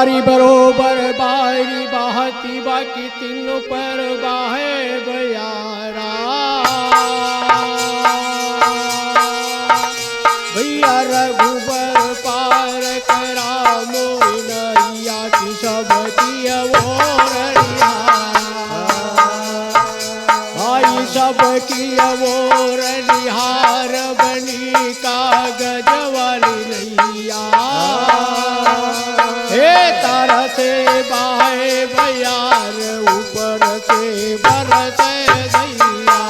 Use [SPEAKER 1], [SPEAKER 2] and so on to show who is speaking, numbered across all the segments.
[SPEAKER 1] बारी बरोबर बारी बाहती बाकी तीनों पर बाहे बयारा भैया रघुबर पार करा मोई नैया की सबकी अवोरिया भाई सबकी अवोर निहार बनी कागज वाली नैया हे तारा से बाहे बयार ऊपर से बरसे दैया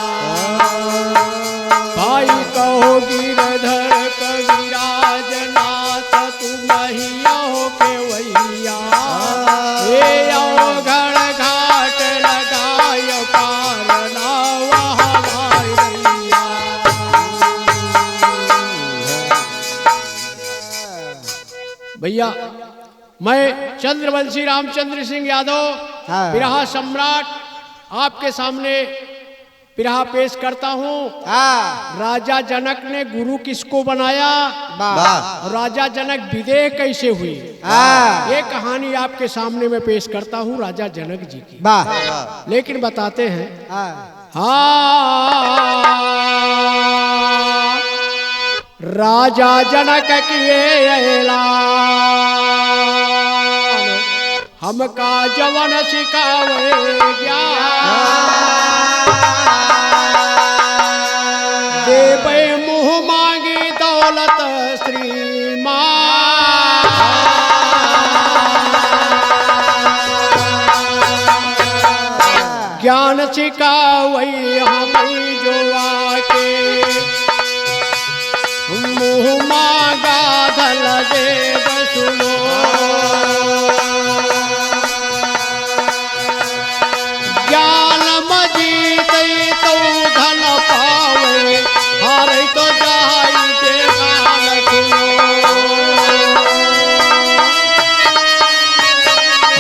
[SPEAKER 1] भाई कहो गिरधर कविराज नाथ तुम ही हो के वैया हे अवघड़ घाट लगाय पार नावा भैया। भैया मैं चंद्रवंशी रामचंद्र सिंह यादव बिरहा सम्राट आपके सामने बिरहा पेश करता हूँ। राजा जनक ने गुरु किसको बनाया और राजा जनक विदेह कैसे हुई, ये कहानी आपके सामने मैं पेश करता हूँ राजा जनक जी की। लेकिन बताते हैं राजा जनक किए ऐलान हमका जवन सिखावे ज्ञान देवे मुँह मांगी दौलत श्रीमान ज्ञान सिखावे हमें जो आके मुँह मांगा धल देव सुनो ज्ञान मजीत तो धन पावे हारे तो जाई के गान सुनो।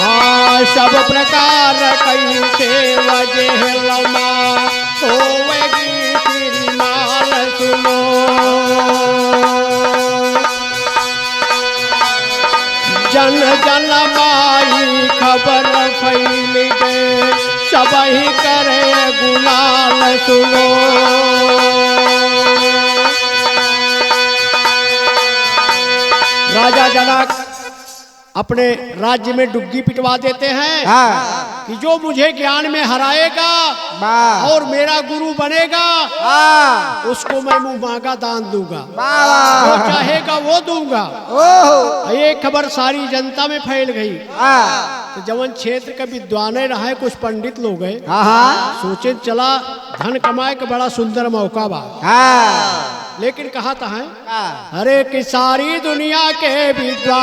[SPEAKER 1] हाँ सब प्रकार कई से वजह लमा होवेगी फिर माल सुनो जन जन माई खबर फैल गए सब ही करे गुलाल सुनो। राजा जनक अपने राज्य में डुग्गी पिटवा देते हैं कि जो मुझे ज्ञान में हराएगा और मेरा गुरु बनेगा उसको मैं मुँह मांगा दान दूंगा, जो चाहेगा वो दूंगा। ये खबर सारी जनता में फैल गई तो जवन क्षेत्र का विद्वान रहा है कुछ पंडित लोग हैं सोचे चला धन कमाए का बड़ा सुंदर मौका बा। लेकिन कहा था है अरे कि सारी दुनिया के विद्वान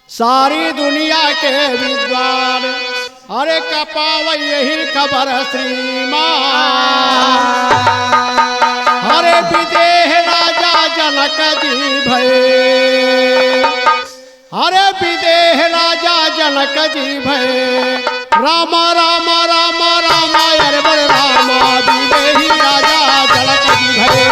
[SPEAKER 1] सारी दुनिया के विद्वान अरे कपाव यही खबर श्रीमान अरे विदेह राजा जनक जी भये अरे विदेह राजा जनक जी भये राम राम राम राम अरे बड़े राम विदेही राजा जनक जी भये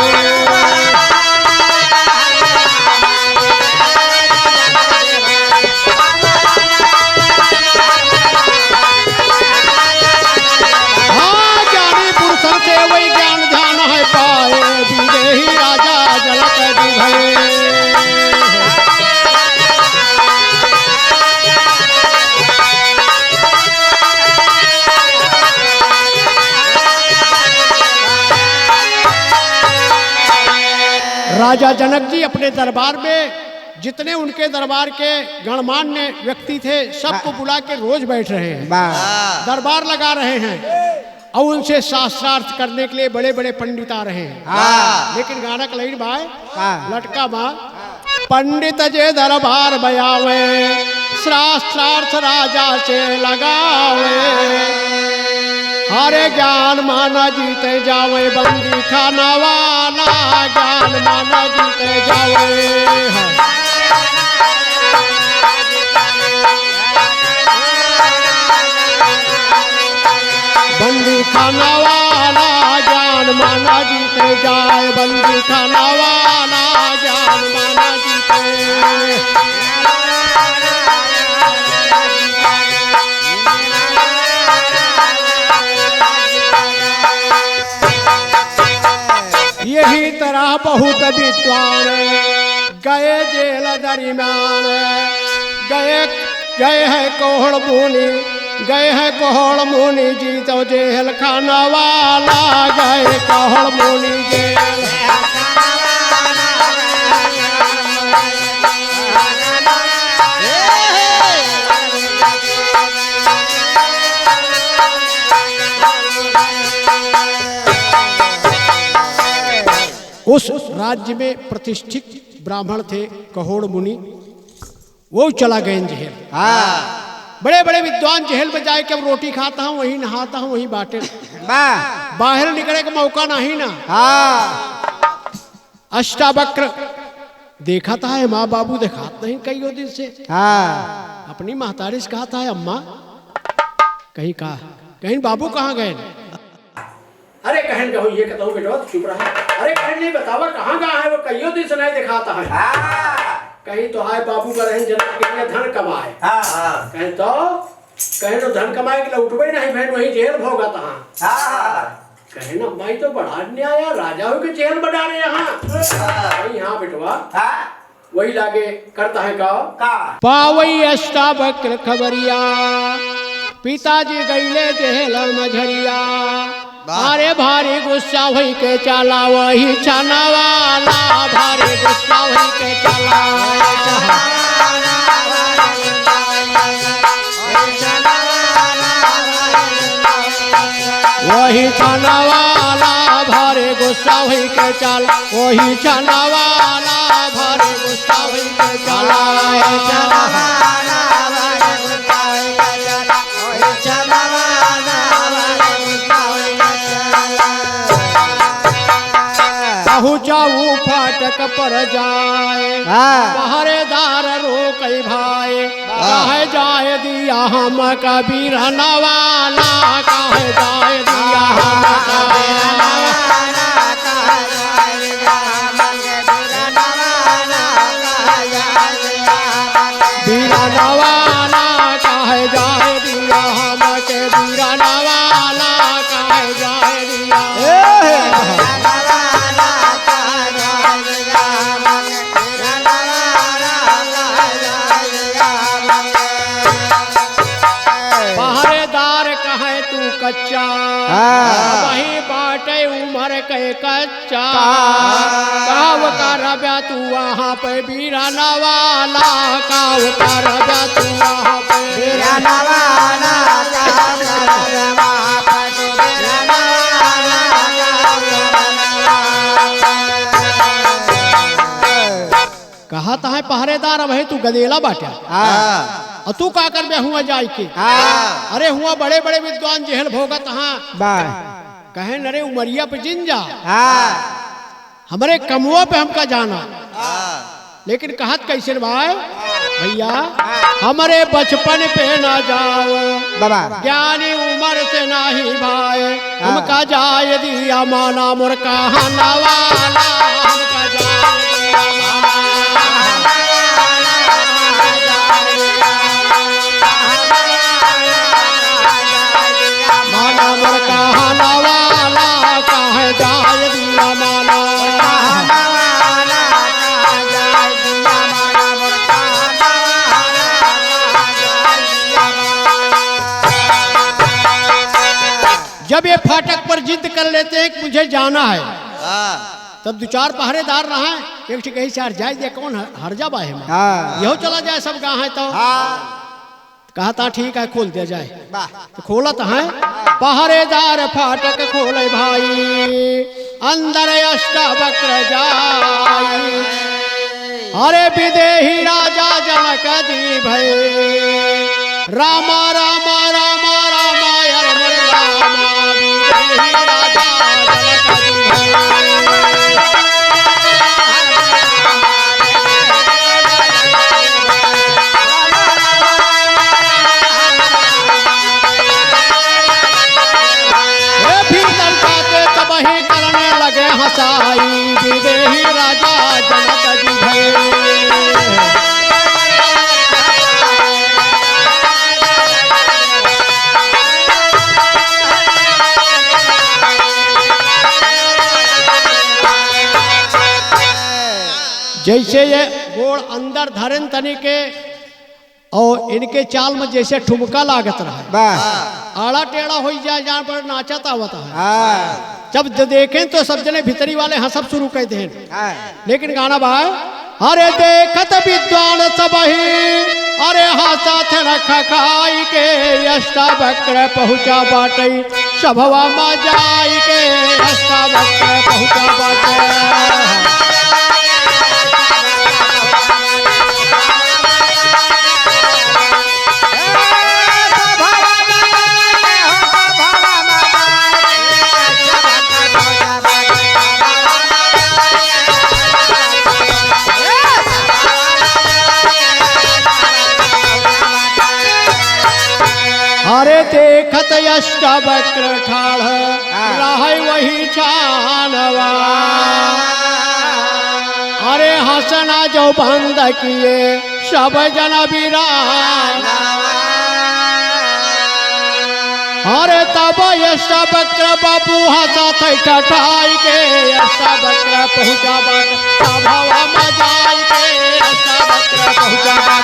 [SPEAKER 1] राजा जनक जी अपने दरबार में जितने उनके दरबार के गणमान्य व्यक्ति थे सबको बुला के रोज बैठ रहे हैं, दरबार लगा रहे हैं और उनसे शास्त्रार्थ करने के लिए बड़े बड़े पंडित आ रहे हैं। लेकिन गाना का लाइन भाई लटका बा पंडित जे दरबार बयावे शास्त्रार्थ राजा से लगावे हरे ज्ञान माना जीते जावे बंदी खाना वाला ज्ञान माना जीते जावे बंदी खाना वाला ज्ञान माना जीते जाए बंदी खाना वाला ज्ञान माना जीते यही तरह बहुत विद्वान गए जेल दरमियान गए गए है कोहड़ मुनि गए है कोहड़ मुनि जी तो जेल खाना वाला गए कोहड़ मुनि जेल उस राज्य में प्रतिष्ठित ब्राह्मण थे कहोड़ मुनि, वो चला गए जेल। बड़े बड़े विद्वान जेल में जाए के रोटी खाता हूँ वहीं नहाता हूँ वहीं बाटे बाहर निकलने का मौका नहीं ना। अष्टावक्र देखा था है माँ बाबू दिखात नहीं कई दिन से। अपनी महतारी से कहा था अम्मा कहीं कहा कहीं बाबू कहाँ गए। अरे कहन कहो ये कहता हूँ बेटा चुप रहा। अरे कहन नहीं बतावा कहाँ गया है वो कईयों दिन से नहीं दिखाता है। कहीं तो आए बाबू का रहन जनक के लिए धन कमाए। कहीं तो धन कमाए के लिए उठबे नहीं बहन वही जेल भोगा था। कहे ना भाई तो बढ़ा न्याय राजा हो के जेल बढ़ा रहे यहाँ यहाँ बेटवा वही लागे करता है का पावई अष्टावक्र खबरिया पिताजी गईले जेल मझरिया। अरे भारी गुस्सा वही के चला वही छाना वाला भारी गुस्सा वही के चला वही छाना वाला भारी गुस्सा वही के चला वही छाना वाला भारी गुस्सा वही के चला जाऊ फाटक पर जाए पहरेदार रोक भाई कहे जाए दिया हम कबीर नवाला कहे जाए दिया हम बीरा नवाला कहे जाए दिया हम के बीरा नवाला कहे जाए दिया। कच्चा वही बाटे उम्र के कच्चा काव कर तू वहाँ पे बीरा नवाला काव कर तू वहाँ पे बीरा नवाला कहा था है पहरेदार अब है तू गदेला बाटा और तू का कर बे हुआ जाए के। अरे हुआ बड़े बड़े विद्वान जेल भोगत कहे नरे उमरिया पे जिन जा हमारे कमुआ पे हमका जाना। लेकिन कहत कैसे भाई भैया हमारे बचपन पे ना जाओ बाबा ज्ञानी उम्र से नहीं भाई हमका जाए दिया माना मोर कहा नवाला हमका जाए जब ये फाटक पर जिद कर लेते हैं कि मुझे जाना है तब दो चार पहरेदार रहा है एक कहीं से हर जाए दे कौन हर जा बाहे में यहो चला जाए सब कहाँ है तो कहा था ठीक है खोल दिया जाए तो खोला तो है पहरेदार फाटक खोले भाई अंदर अष्टावक्र जाई। अरे विदेही राजा जनक दी भई रामा रामा रामा रामा यार मोरे रामा विदेही राजा जनक दी भई हसाई विदेही राजा जनक जी भई। जैसे ये गोड़ अंदर धरन तनी के और इनके चाल में जैसे ठुमका लागत रहा, आड़ा टेढ़ा हो जाए जहाँ पर नाचता होता है। जब देखें तो सब जने भीतरी वाले हंसब शुरू कहते हैं। लेकिन गाना भाई, अरे देखत विद्वान सब ही, अरे हासा थे रखा खाई के, अष्टावक्र पहुँचा बाटई सभवा में जाई के, अष्टावक्र पहुँचा बाटे। अरे देखत अष्टावक्र ठाड़ रहे वही छानवा, अरे हंसना जो बंद किए सब जन विरान। अरे तब अष्टावक्र बाबू हंसा थे ठठाई के, अष्टावक्र पहुँचा बाट सभवा में जाई के, अष्टावक्र पहुँचा बाट।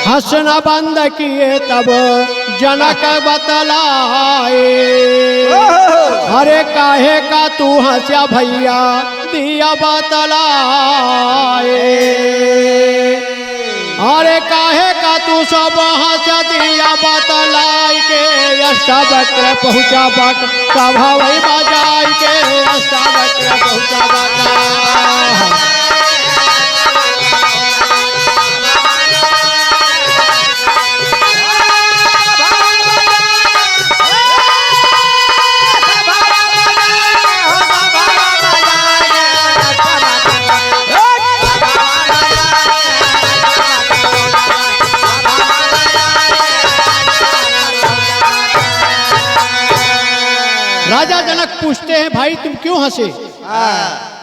[SPEAKER 1] हंसना बंद किए तब जनक बतलाए, अरे काहे का तू हंसा भैया दिया बतलाए, अरे काहे का तू सब हंसा दिया बतलाई के, अष्टावक्र पहुँचा बाट सभवई बजाई के, अष्टावक्र पहुँचा बाट। राजा जनक पूछते हैं, भाई तुम क्यों हंसे,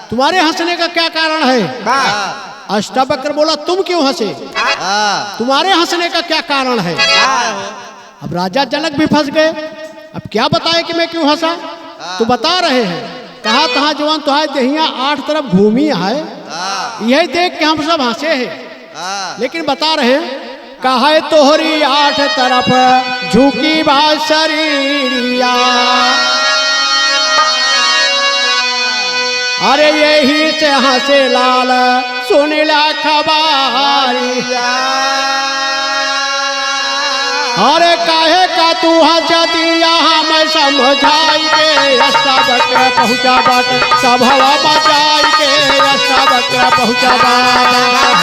[SPEAKER 1] तुम्हारे हंसने का क्या कारण है। अष्टावक्र बोला, तुम क्यों हंसे, तुम्हारे हंसने का क्या कारण है। अब राजा जनक भी फंस गए, अब क्या बताए कि मैं क्यों हंसा। तो बता रहे हैं, कहा तहा जवान तुहार दहिया 8 तरफ घूमी है, यही देख के हम सब हंसे हैं। लेकिन बता रहे हैं, कहा तोहरी 8 तरफ झुकी बा शरीरिया, अरे यही से हंसे लाल सुनिला खबारिया, अरे काहे का तू हंसा दिया हम समझाई के, अष्टावक्र पहुँचा बाट सभवा बजाई के, अष्टावक्र पहुँचा बाट।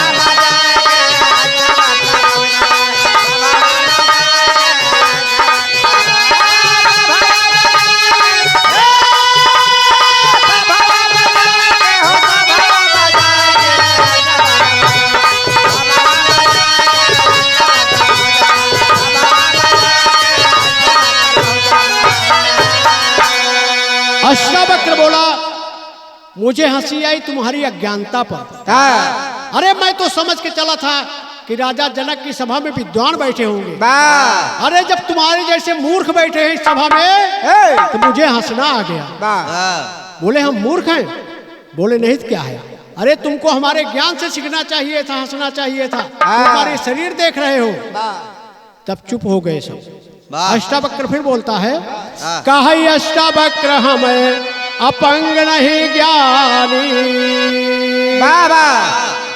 [SPEAKER 1] अष्टावक्र बोला, मुझे हंसी आई तुम्हारी अज्ञानता पर। अरे मैं तो समझ के चला था कि राजा जनक की सभा में विद्वान बैठे होंगे, अरे जब तुम्हारे जैसे मूर्ख बैठे हैं इस सभा में तो मुझे हंसना आ गया। बोले हम मूर्ख हैं, बोले नहीं तो क्या है, अरे तुमको हमारे ज्ञान से सीखना चाहिए था, हंसना चाहिए था, तुम्हारे शरीर देख रहे हो। तब चुप हो गए सब। अष्टावक्र फिर बोलता है, कहा अष्टावक्र हमें अपंग नहीं ज्ञानी,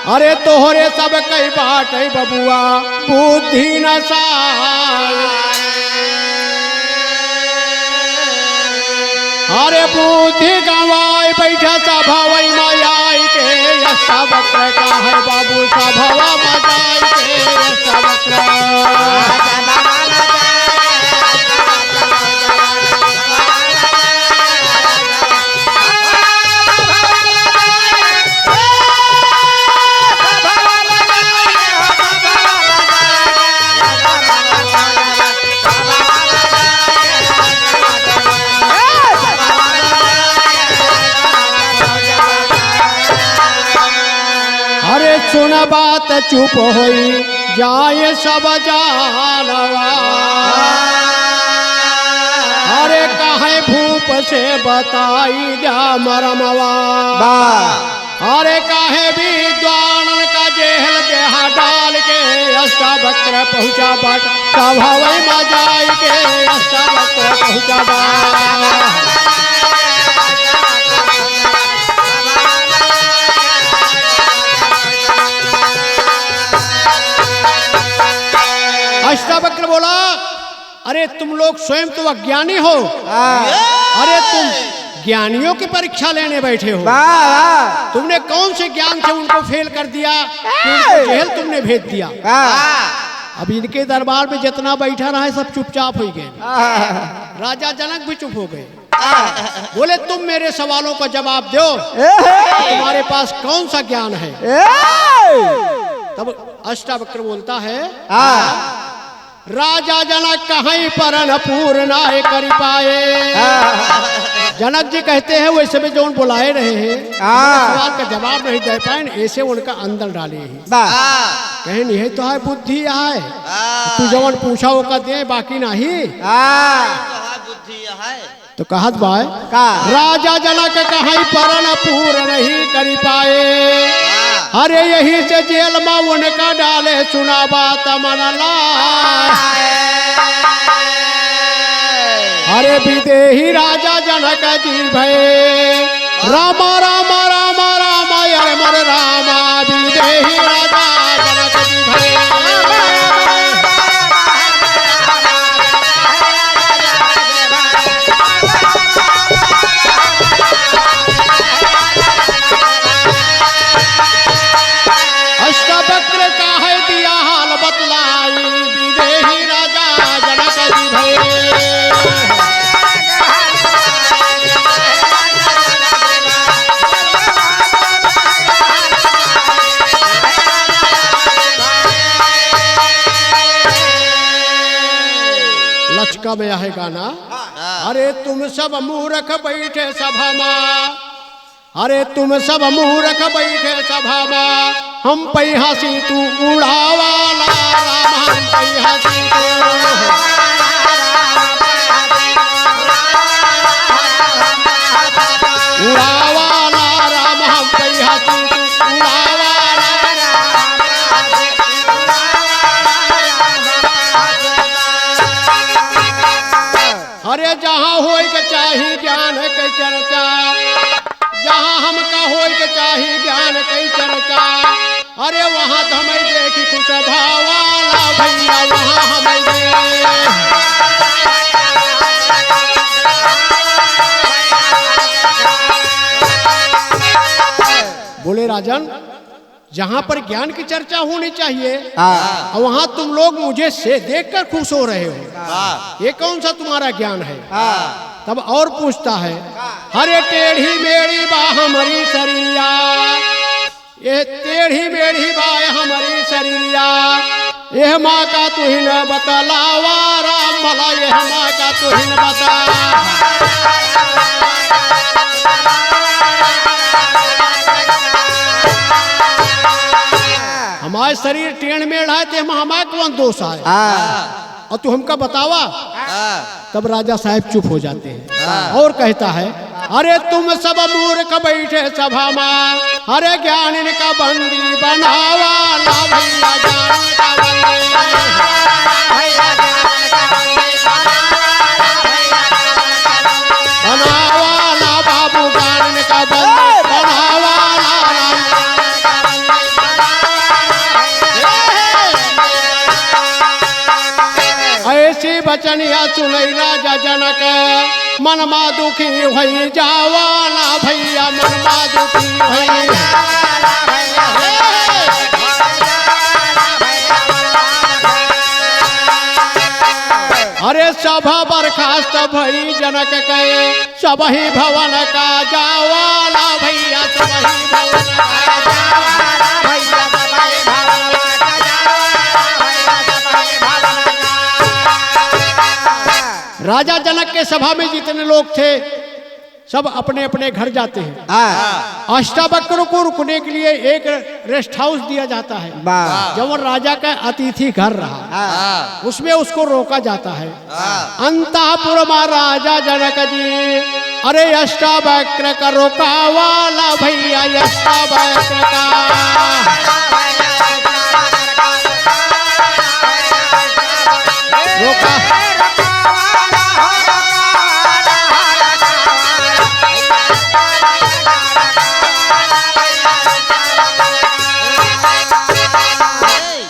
[SPEAKER 1] अरे तोहरे सब कई बाट बबुआ बुद्धि न साई, अरे बुद्धि गंवाई बैठा सभवई माई के, अष्टावक्र का है बाबू सभवा मजाई के, अष्टावक्र। बात चुप होई जाए सब जानवा। अरे काहे भूप से बताई जा मरमवा। अरे काहे विद्वान का जेहल देहा डाल के अष्टावक्र पहुँचा बट सभावई में जाई के अष्टावक्र पहुँचा बट। अष्टावक्र बोला, अरे तुम लोग स्वयं तो अज्ञानी हो, अरे तुम ज्ञानियों की परीक्षा लेने बैठे हो। तुमने कौन से ज्ञान से उनको फेल कर दिया, उनको जेल तुमने भेज दिया। अब इनके दरबार में जितना बैठा रहा है सब चुपचाप हो गए। राजा जनक भी चुप हो गए। बोले तुम मेरे सवालों का जवाब दो, तुम्हारे पास कौन सा ज्ञान है। तब अष्टावक्र बोलता है, राजा जनक कहीं पर न पूर्ण कर पाए। जनक जी कहते हैं वैसे में जो उन बुलाए रहे हैं सवाल का जवाब नहीं दे पाए, ऐसे उनका अंदर डाले हैं। कहे नहीं तो है बुद्धि है, तू जवन पूछा वो का दे बाकी नहीं तो कहत बाय राजा जनक कहीं पर न पूर्ण नहीं कर पाए। अरे यही से जेल में उनका डाले सुना बात मन लाए। अरे विदेही राजा जनक जी भय रामा रामा रामा रामा यार मर रामा। विदेही राजा जनक जी भय अष्टावक्र का है दिया हाल बतलाई। विदेही राजा जनक जी भय लचका में है गाना। अरे तुम सब मूर्ख बैठे सभा में, अरे तुम सब मूर्ख बैठे सभा में, हम पै हंसी तू उड़ावाला राम। हम पै हंसी तू उड़ावाला राम। हम पै हंसी तू उड़ावाला। अरे जहाँ होई के चाही ज्ञान के चर्चा, जहाँ हमका होई के चाही ज्ञान के चर्चा। अरे वहाँ तो हमें देखी कुछ भावाला भैया, वहाँ हमें बोले राजन जहाँ पर ज्ञान की चर्चा होनी चाहिए और वहाँ तुम लोग मुझे से देखकर खुश हो रहे हो, ये कौन सा तुम्हारा ज्ञान है। तब और पूछता है, अरे टेढ़ी मेढ़ी बा हमारी शरीरिया, ये टेढ़ी मेढ़ी बा हमारी शरीरिया। यह माँ का तुहिन बतलावा राम भला, यह माँ का तुहिन बता। हमारे शरीर टेढ़ मेढ़ है तो हमारा कौन दोष है और तू हमका बतावा। तब राजा साहब चुप हो जाते हैं और कहता है, अरे तुम सब मूर्ख बैठे सभा में, अरे ज्ञान इनका बंदी बनावा ला भैया। ज्ञान का बंदी बनावा ला बाबू, ज्ञान इनका बंदी बनावा ला। ऐसी बचनिया सुनई राजा जनक, मनमा दुखी भई जावाला भैया। मनमा दुखी भई अरे सभा बर्खास्त भई जनक के, सबही भवन का जावाला भैया। सबही भवन का जावाला भैया, सबही भवन का जावाला भैया, सबही भवन का। राजा जनक के सभा में जितने लोग थे सब अपने अपने घर जाते हैं। अष्टावक्र को रुकने के लिए एक रेस्ट हाउस दिया जाता है, जब राजा का अतिथि घर रहा, उसमें उसको रोका जाता है। अंतःपुर महाराजा जनक जी, अरे अष्टावक्र का रोका वाला भैया, अष्टावक्र का रोका।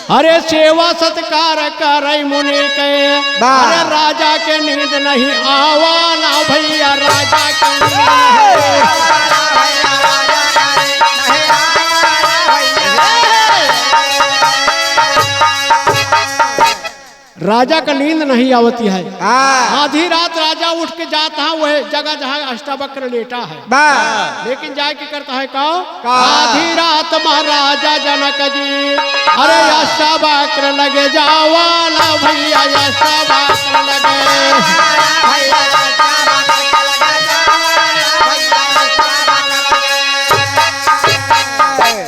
[SPEAKER 1] अरे सेवा सत्कार करे मुनि के, अरे राजा के नींद नहीं आवाना भैया, राजा के नींद राजा का नींद नहीं आवती है। आधी रात राजा उठ के जाता है वह जगह जहाँ अष्टावक्र लेटा है, लेकिन जाए के करता है का आधी रात महाराजा जनक जी, अरे अष्टावक्र लगे जावाला भैया, अष्टावक्र लगे।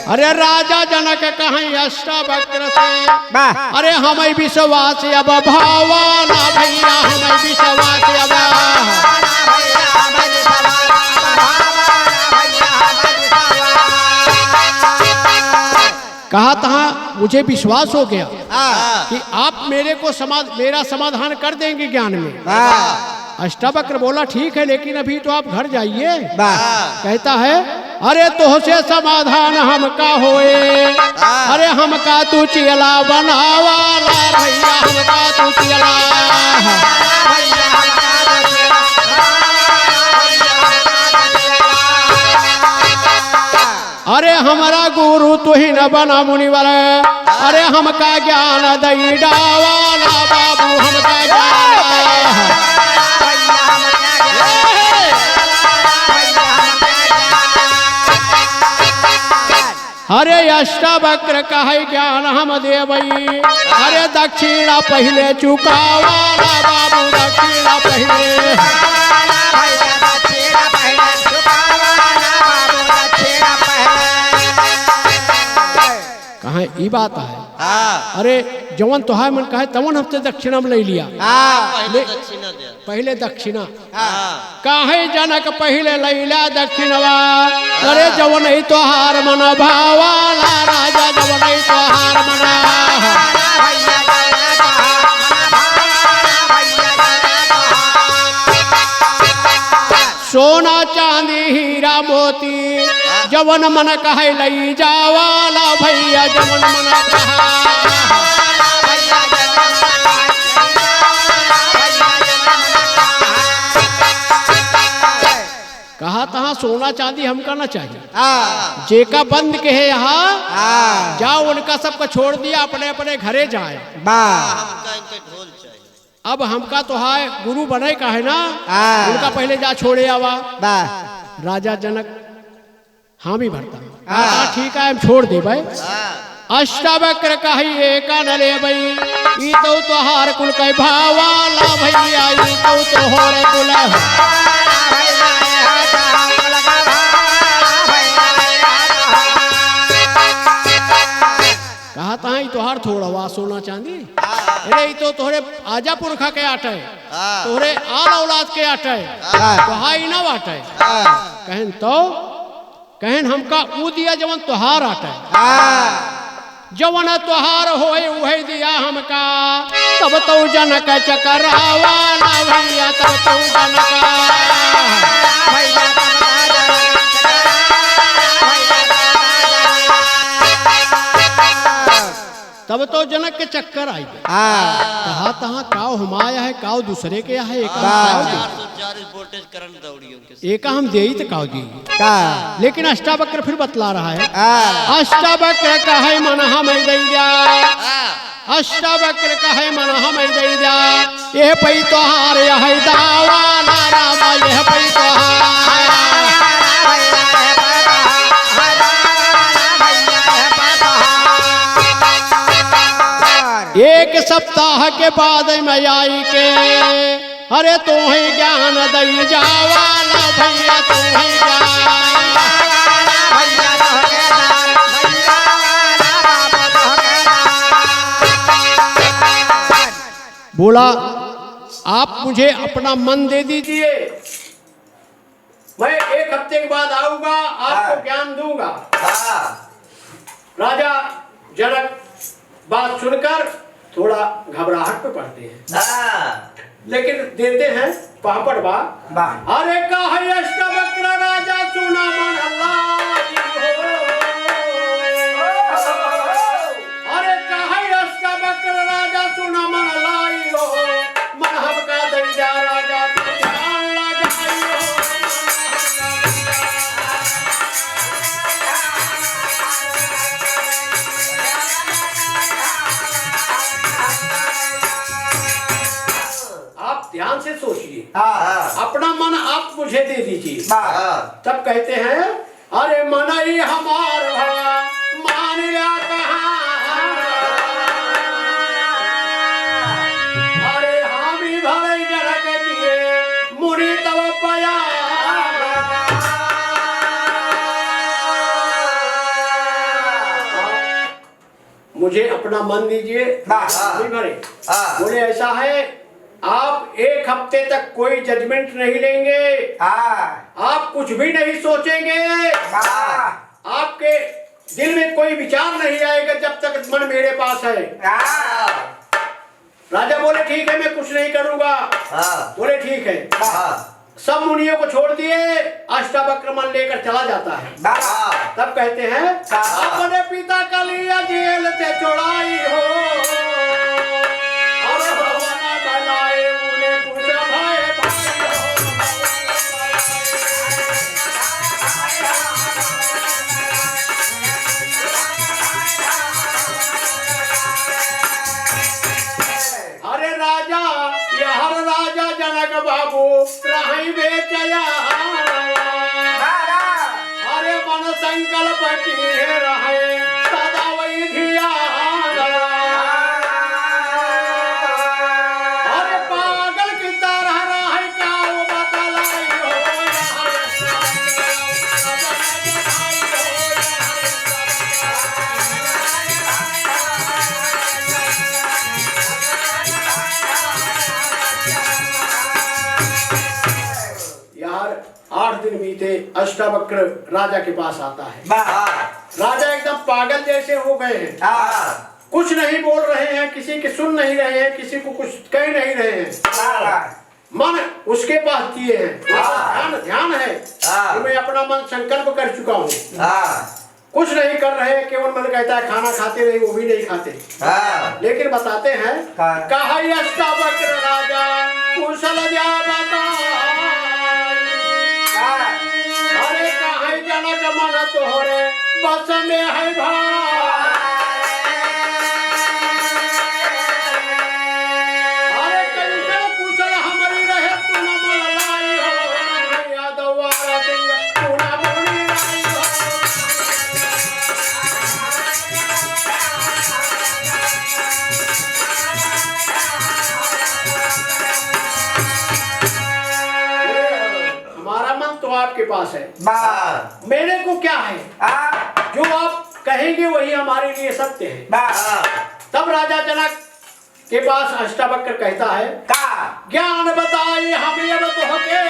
[SPEAKER 1] अरे राजा जनक कहीं अष्टावक्र से, अरे हमें विश्वास अब भावाना भैया, हमें विश्वास अब। कहा था मुझे विश्वास हो गया कि आप मेरा समाधान कर देंगे ज्ञान में। अष्टावक्र बोला ठीक है, लेकिन अभी तो आप घर जाइए। कहता है अरे तोहसे समाधान हमका होए, अरे हमका तू चियला बनावाला भैया, हमका तू चियला। अरे हमारा गुरु तू ही न बना मुनिवर, अरे हमका ज्ञान दई डावाला बाबू, हमका ज्ञान। अरे अष्टावक्र का है ज्ञान हम देवई, अरे दक्षिणा पहले चुकावाला बाबू, दक्षिणा पहले। कहा ई बात है। अरे जवन तो है मन कहे तवन हमसे दक्षिणा में ले लिया, पहले दक्षिणा काहे जनक पहले लैला दक्षिणवा, अरे जवन ही तोहार मन भावाला राजा, जवन ही तोहार मना। सोना चांदी हीरा मोती जवन मन कहे लई जावाला भैया, जवन मन कहा। कहा तहा सोना चांदी हमका ना चाहिए, जेका बंद के है यहाँ जाओ, उनका सबका छोड़ दिया, अपने अपने घरे जाए। अब हमका तो है गुरु बने का है ना, उनका पहले जा छोड़े आवा। राजा जनक हाँ भी भरता, ठीक है हम छोड़ दे भाई। अष्टावक्र कही एक न ले भाई, ई तो तोहार कुल कई भावाला भैया, ई तो तोहरे कुल। कहा था तोहार थोड़ा वा सोना चांदी, अरे तो तोहरे आजा पुरखा के आटे, तोहरे आल औलाद के आटे, तो हाई ना बाटे। कहन तो कहन हमका ऊ दिया जवन तोहार आटे, जवन तोहार होए वही दिया हमका, तब तो जनक चकरावाला भैया, तब तो जनक। तब तो जनक के चक्कर आई। कहा तहा काव हमाया है, काव दूसरे के है, एक हम दे ही तो काव दी। लेकिन अष्टावक्र फिर बतला रहा है, अष्टावक्र का है मन हम दे दिया, अष्टावक्र का है मन हम दे दिया, यह पई तोहार यह दावाला रामा, यह पई तोहार। एक सप्ताह के बाद मैं आई के, अरे तू ही ज्ञान दई जावाला भैया तू ही बोला आप मुझे अपना मन दे दीजिए, मैं 1 हफ्ते के बाद आऊंगा, आपको ज्ञान दूंगा। राजा जनक बात सुनकर थोड़ा घबराहट में पड़ते हैं, लेकिन देते हैं पापड़ बा। अरे कहे अष्टवक्र राजा सुना मन लाई हो, अरे कहे अष्टवक्र राजा सुना मन लाई हो, मन हबका दंजा राजा ध्यान लगाई हो। ध्यान से सोचिए, अपना मन आप मुझे दे दीजिए। तब कहते हैं अरे मन ही हमार मान लिया कहाँ, अरे हम ही भले जनक किए मुनि तब पया। मुझे अपना मन दीजिए, भरे। बोले ऐसा है, आप 1 हफ्ते तक कोई जजमेंट नहीं लेंगे, आप कुछ भी नहीं सोचेंगे, आपके दिल में कोई विचार नहीं आएगा जब तक मन मेरे पास है। राजा बोले ठीक है, मैं कुछ नहीं करूंगा। बोले ठीक है। सब मुनियों को छोड़ दिए, अष्टावक्र मन लेकर चला जाता है। तब कहते हैं अपने पिता का लिया जेल से छुड़ाई हो, बाबू रही बेचया, अरे मन संकल्प किए रहे सदा वही धिया, अरे पागल की तरह रहे क्या वो बतलाई हो। यार 8 दिन बीते, अष्टावक्र राजा के पास आता है। राजा एकदम पागल जैसे हो गए हैं, कुछ नहीं बोल रहे हैं, किसी की सुन नहीं रहे हैं, किसी को कुछ कह नहीं रहे हैं। मन उसके पास दिए हैं, ध्यान है कि मैं अपना मन संकल्प कर चुका हूँ, कुछ नहीं कर रहे, केवल मन कहता है खाना खाते रहे, वो भी नहीं खाते। लेकिन बताते हैं कहा अष्टावक्र राजा कुशल जा बता, अरे कहा जनक मन तोहरे बस में है भाई, अरे कैसे कुशल हमारी रहे तू न मन लाई हो, यादव वाला सिंह तू न मोरी लाई हो। हमारा मन तो आपके पास है, मेरे को क्या है, जो आप कहेंगे वही हमारे लिए सत्य है। तब राजा जनक के पास अष्टावक्र कहता है ज्ञान बताई हमें अब तो के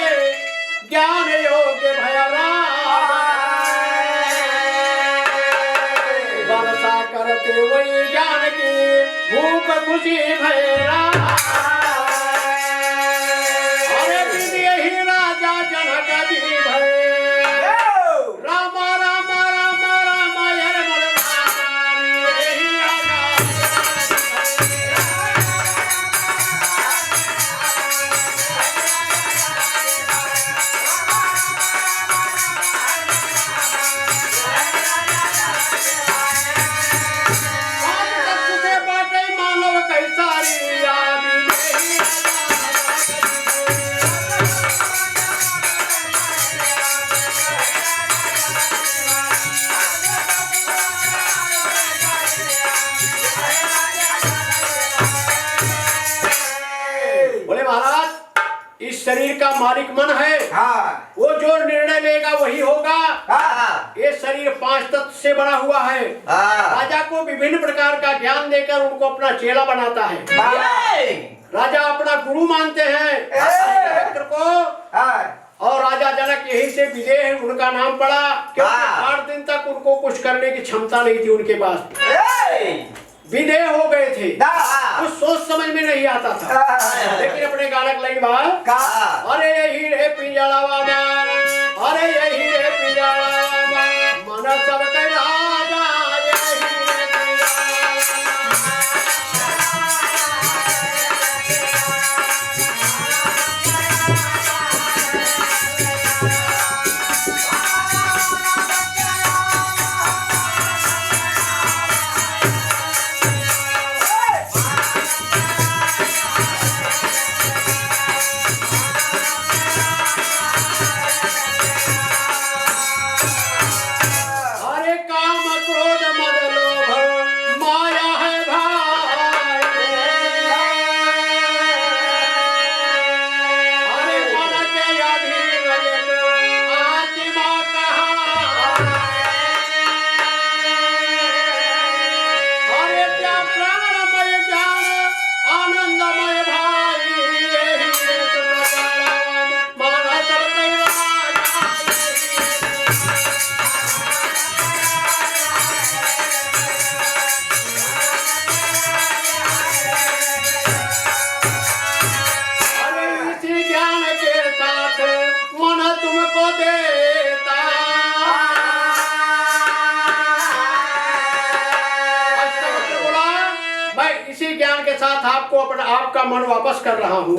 [SPEAKER 1] ज्ञान योग्य भयरा, वर्षा करते वही ज्ञान की भूख खुशी भैरा, अरे विधि ही राजा जनक जी भय, राम राम राम राम हर मन यही राजा। मानव कैसारी शरीर का मालिक मन है, वो जो निर्णय लेगा वही होगा। ये शरीर 5 तत्व से बना हुआ है। राजा को विभिन्न प्रकार का ज्ञान देकर उनको अपना चेला बनाता है। राजा अपना गुरु मानते हैं चक्र को, और राजा जनक यही से विदेह उनका नाम पड़ा, क्योंकि 8 दिन तक उनको कुछ करने की क्षमता नहीं थी उनके पास। विदेह हो गए थे, कुछ सोच समझ में नहीं आता था। लेकिन अपने गानक लाइन बात, अरे यही रे पिंजड़ावा, अरे यही रे पिंजड़ावा, मन सब के राजा यही रे आपको अपना आपका मन वापस कर रहा हूँ।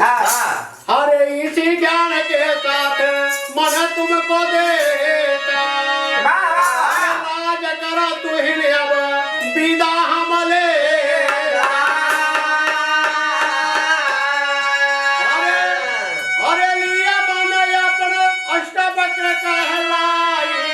[SPEAKER 1] अरे इसी ज्ञान के साथ मन तुमको देता, राज करो तू ही अब विदा हम ले। अरे लिया बन अपना अष्टवक्र कहलाई,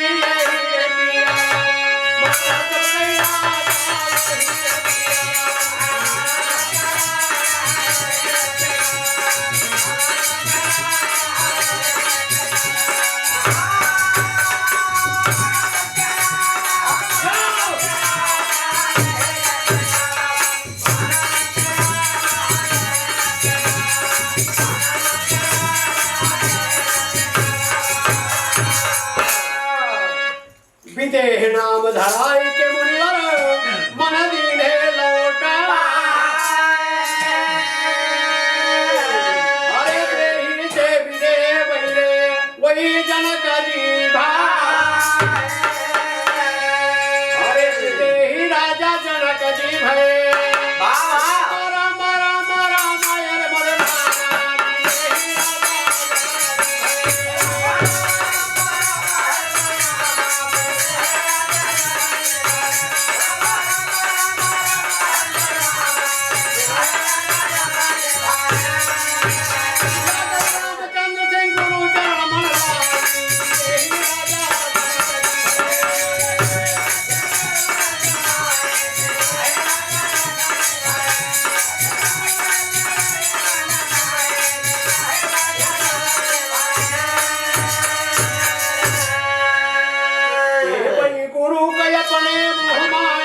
[SPEAKER 1] विदेह नाम धराई के मुनिवर मन दीने लौटा। अरे देही से विदेह बहिले वही जनक जी भाई, अरे विदेही राजा जनक जी भय। गुरु के अपने मुँह